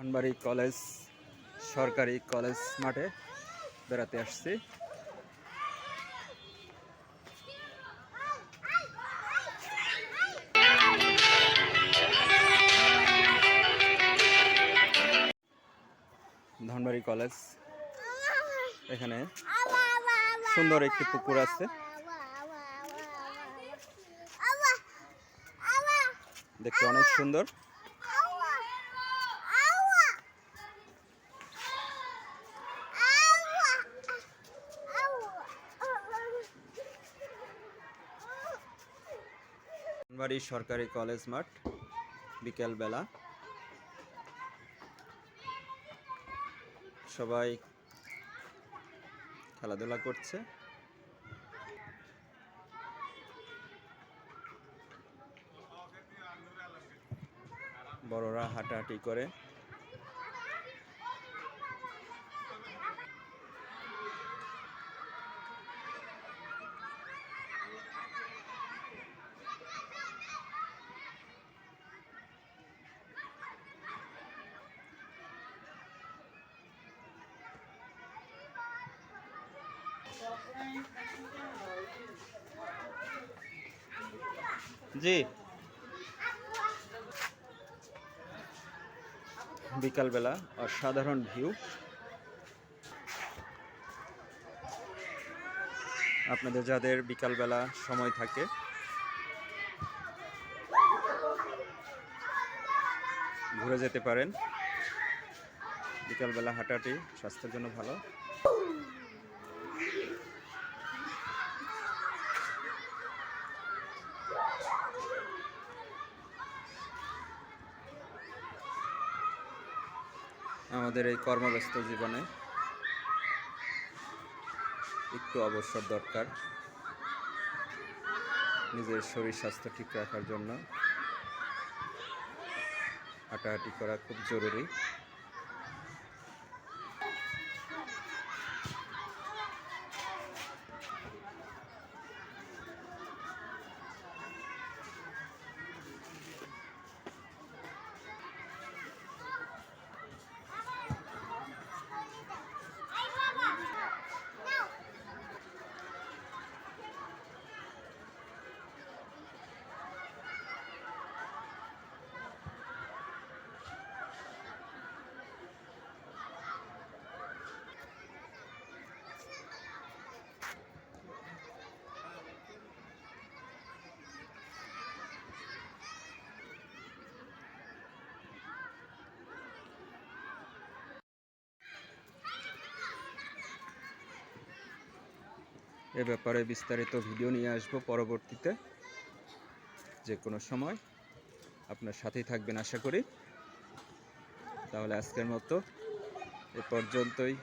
Dhanbari college সরকারি college মাঠে বেড়াতে আসছি। ধনবাড়ি কলেজ, এখানে সুন্দর একটি পুকুর আছে, দেখতে অনেক সুন্দর। ধনবাড়ি সরকারি কলেজ মাঠ, বিকেল বেলা সবাই খেলাধুলা করছে। বড়রা হাঁটাহাঁটি করে। জি, বিকালবেলা অসাধারণ ভিউ। আপনাদের যাদের বিকালবেলা সময় থাকে ঘুরে যেতে পারেন। বিকালবেলা হাঁটাহাঁটি স্বাস্থ্যের জন্য ভালো। আমাদের এই কর্মব্যস্ত জীবনে একটু অবসর দরকার। নিজের শরীর স্বাস্থ্য ঠিক রাখার জন্য হাঁটাহাঁটি করা খুব জরুরি। এ ব্যাপারে বিস্তারিত ভিডিও নিয়ে আসব পরবর্তীতে, যে কোনো সময়। আপনার সাথেই থাকবেন আশা করি। তাহলে আজকের মতো এ পর্যন্তই।